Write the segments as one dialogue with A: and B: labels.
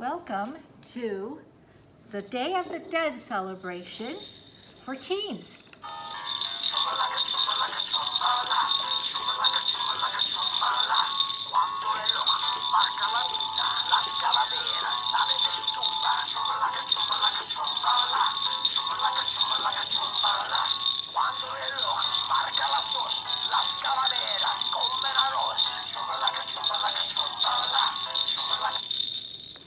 A: Welcome to the Day of the Dead celebration for teens.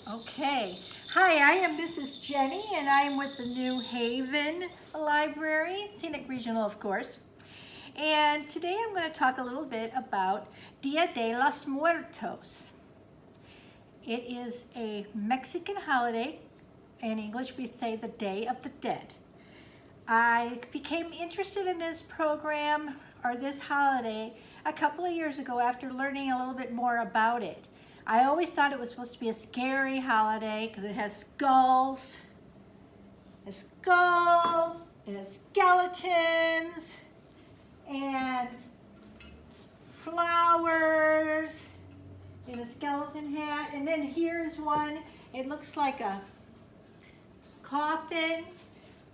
A: Okay. Hi, I am Mrs. Jenny, and I am with the New Haven Library, Scenic Regional, of course. And today I'm going to talk a little bit about Dia de los Muertos. It is a Mexican holiday. In English, we say the Day of the Dead. I became interested in this program, or this holiday, a couple of years ago after learning a little bit more about it. I always thought it was supposed to be a scary holiday because it has skulls, and skeletons, and flowers, and a skeleton hat. And then here's one. It looks like a coffin.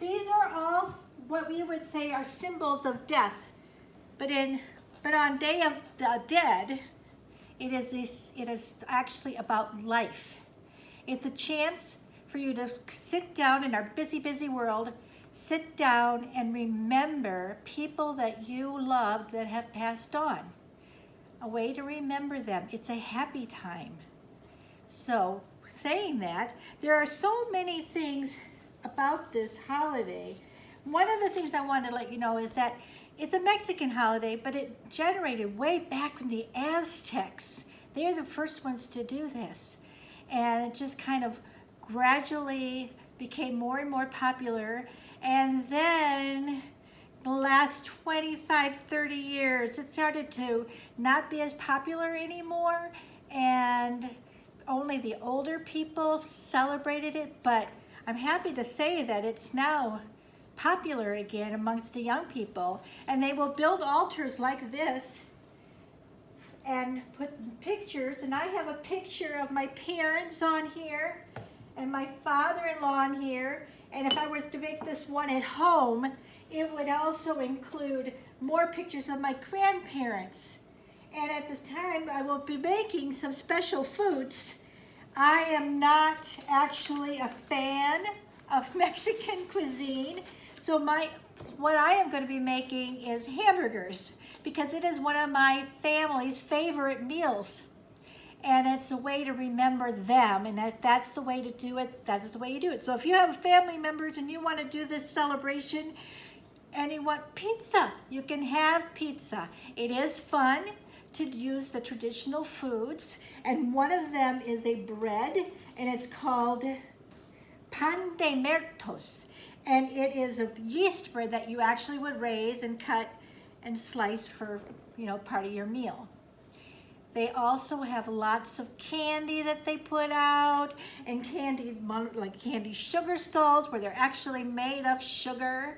A: These are all what we would say are symbols of death. But on Day of the Dead, it is actually about life. It's a chance for you to sit down in our busy, busy world, sit down and remember people that you loved that have passed on. A way to remember them. It's a happy time. So, saying that, there are so many things about this holiday. One of the things I want to let you know is that it's a Mexican holiday, but it generated way back from the Aztecs. They're the first ones to do this. And it just kind of gradually became more and more popular. And then the last 25, 30 years, it started to not be as popular anymore. And only the older people celebrated it. But I'm happy to say that it's now popular again amongst the young people, and they will build altars like this and put pictures, and I have a picture of my parents on here and my father-in-law on here, and if I was to make this one at home, it would also include more pictures of my grandparents. And at this time I will be making some special foods. I am not actually a fan of Mexican cuisine, so what I am going to be making is hamburgers, because it is one of my family's favorite meals. And it's a way to remember them, and that's the way to do it. That is the way you do it. So if you have family members and you want to do this celebration and you want pizza, you can have pizza. It is fun to use the traditional foods, and one of them is a bread, and it's called pan de muertos. And it is a yeast bread that you actually would raise and cut and slice for, part of your meal. They also have lots of candy that they put out, and candy sugar skulls where they're actually made of sugar.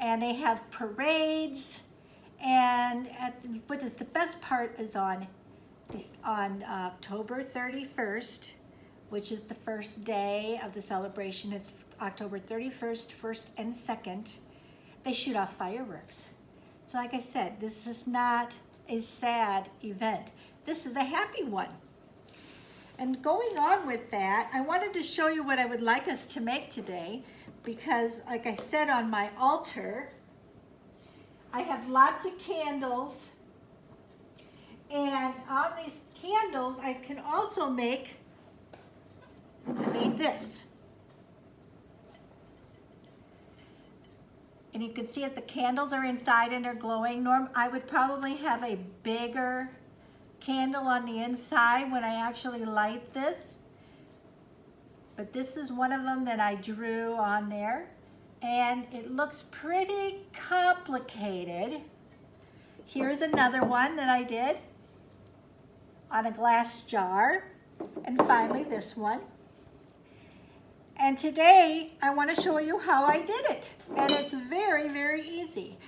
A: And they have parades. And what is the best part is on October 31st, which is the first day of the celebration. It's October 31st, 1st and 2nd, they shoot off fireworks. So like I said, this is not a sad event. This is a happy one. And going on with that, I wanted to show you what I would like us to make today, because like I said, on my altar, I have lots of candles, and on these candles, I can also I made this. And you can see that the candles are inside and they're glowing. I would probably have a bigger candle on the inside when I actually light this. But this is one of them that I drew on there. And it looks pretty complicated. Here's another one that I did on a glass jar. And finally this one. And today, I want to show you how I did it. And it's very, very easy.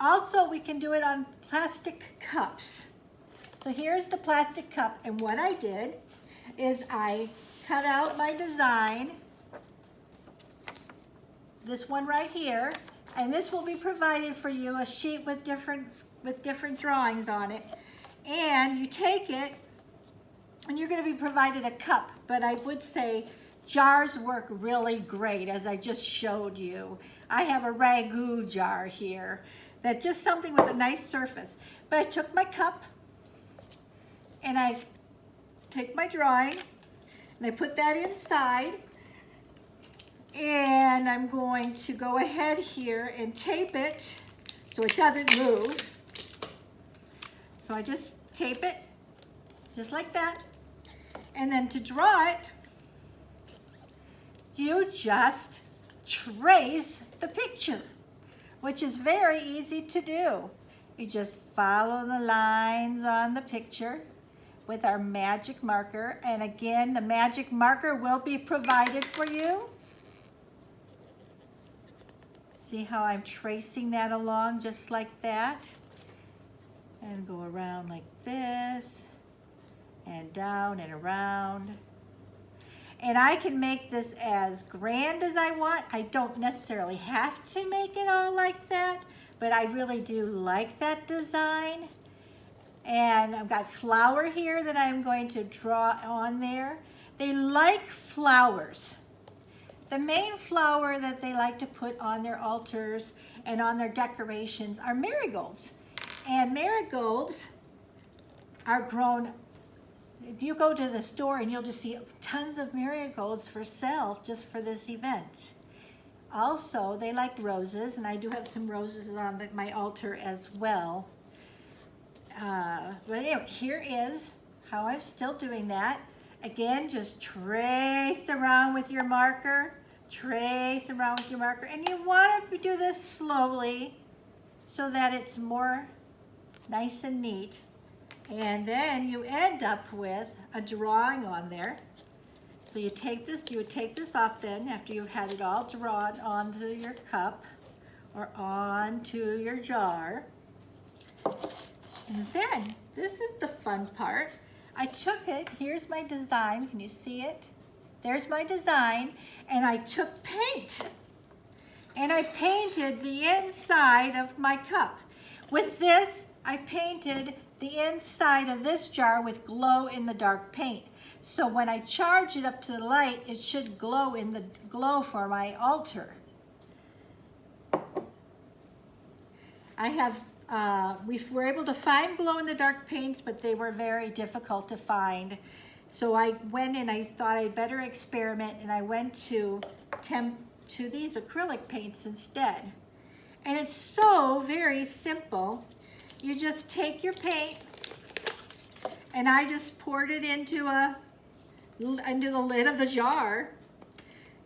A: Also, we can do it on plastic cups. So here's the plastic cup, and what I did is I cut out my design, this one right here, and this will be provided for you, a sheet with different drawings on it. And you take it, and you're going to be provided a cup, but I would say jars work really great, as I just showed you. I have a ragu jar here, that's just something with a nice surface. But I took my cup, and I take my drawing, and I put that inside, and I'm going to go ahead here and tape it so it doesn't move. So I just tape it, just like that. And then to draw it, you just trace the picture, which is very easy to do. You just follow the lines on the picture with our magic marker. And again, the magic marker will be provided for you. See how I'm tracing that along just like that? And go around like this, and down and around. And I can make this as grand as I want. I don't necessarily have to make it all like that, but I really do like that design. And I've got flower here that I'm going to draw on there. They like flowers. The main flower that they like to put on their altars and on their decorations are marigolds. And marigolds are grown, if you go to the store and you'll just see tons of marigolds for sale just for this event. Also, they like roses, and I do have some roses on my altar as well. But anyway, here is how I'm still doing that. Again, just trace around with your marker, trace around with your marker, and you want to do this slowly so that it's more nice and neat. And then you end up with a drawing on there. So you take this, you would take this off then after you've had it all drawn onto your cup or onto your jar. And then, this is the fun part. I took it, here's my design, can you see it? There's my design, and I took paint. And I painted the inside of my cup. With this, I painted the inside of this jar with glow in the dark paint. So when I charge it up to the light, it should glow in the glow for my altar. We were able to find glow-in-the-dark paints, but they were very difficult to find. So I went and I thought I'd better experiment, and I went to these acrylic paints instead. And it's so very simple. You just take your paint, and I just poured it into the lid of the jar.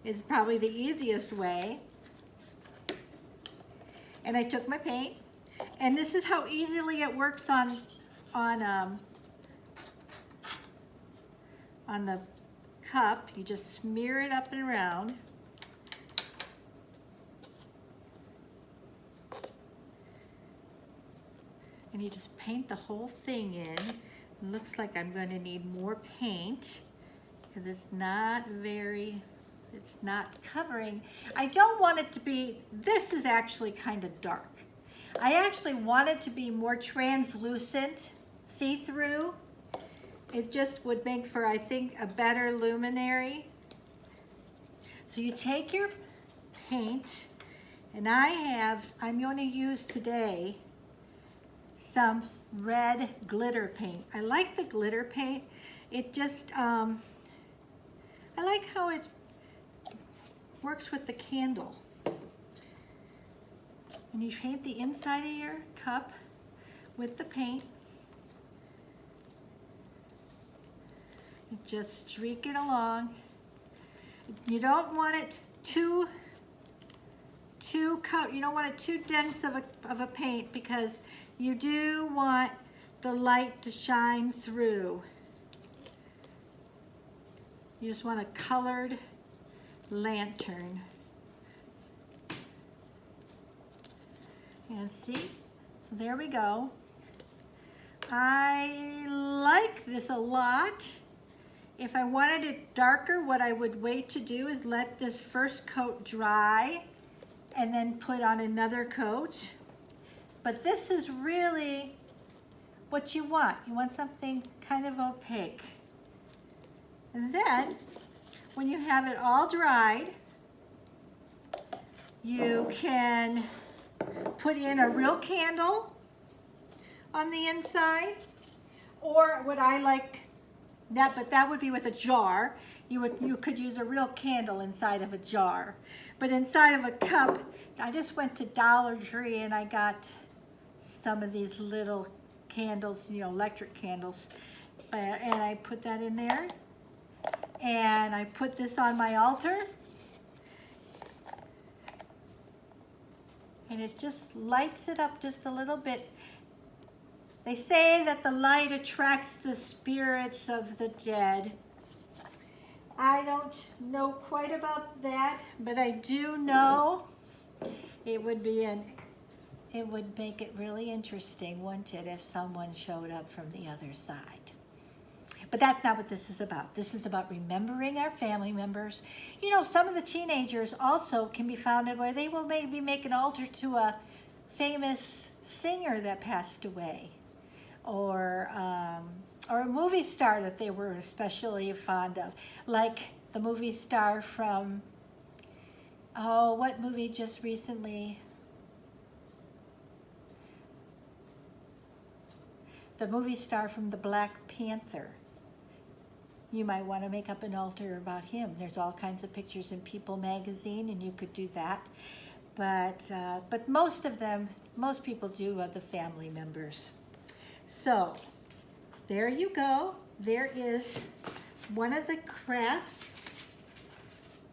A: It's probably the easiest way. And I took my paint, and this is how easily it works on the cup. You just smear it up and around. And you just paint the whole thing in. It looks like I'm going to need more paint because it's not covering. I don't want it to be, this is actually kind of dark. I actually want it to be more translucent, see-through. It just would make for, I think, a better luminary. So you take your paint, and I'm going to use today some red glitter paint. I like the glitter paint. It just, I like how it works with the candle. And you paint the inside of your cup with the paint. You just streak it along. You don't want it too dense of a paint, because you do want the light to shine through. You just want a colored lantern. And see, so there we go. I like this a lot. If I wanted it darker, what I would wait to do is let this first coat dry and then put on another coat. But this is really what you want. You want something kind of opaque. And then, when you have it all dried, you can put in a real candle on the inside, or what I like, but that would be with a jar. You could use a real candle inside of a jar. But inside of a cup, I just went to Dollar Tree and I got some of these little candles, you know, electric candles. And I put that in there. And I put this on my altar. And it just lights it up just a little bit. They say that the light attracts the spirits of the dead. I don't know quite about that, but I do know it would make it really interesting, wouldn't it, if someone showed up from the other side. But that's not what this is about. This is about remembering our family members. You know, some of the teenagers also can be found where they will maybe make an altar to a famous singer that passed away, or a movie star that they were especially fond of, like the movie star from, oh, what movie just recently? The movie star from the Black Panther. You might want to make up an altar about him. There's all kinds of pictures in People magazine, and you could do that. But most people do of the family members. So, there you go. There is one of the crafts,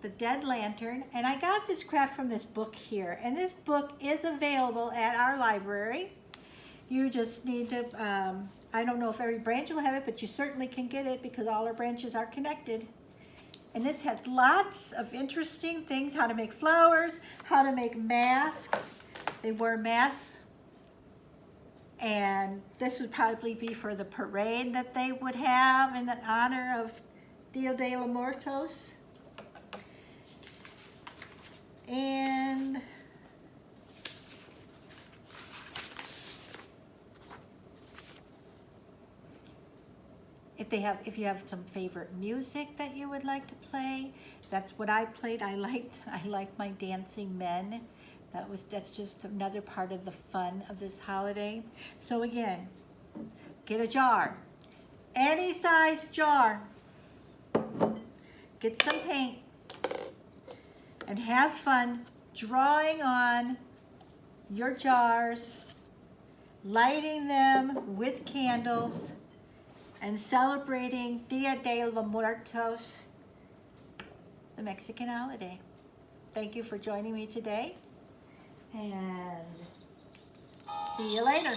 A: the Dead Lantern. And I got this craft from this book here. And this book is available at our library. You just need to, I don't know if every branch will have it, but you certainly can get it because all our branches are connected. And this has lots of interesting things, how to make flowers, how to make masks. They wear masks. And this would probably be for the parade that they would have in honor of Dia de los Muertos. And if you have some favorite music that you would like to play, that's what I played. I liked my Dancing Men. That's just another part of the fun of this holiday. So again, get a jar, any size jar, get some paint, and have fun drawing on your jars, lighting them with candles, and celebrating Dia de los Muertos, the Mexican holiday. Thank you for joining me today, and see you later.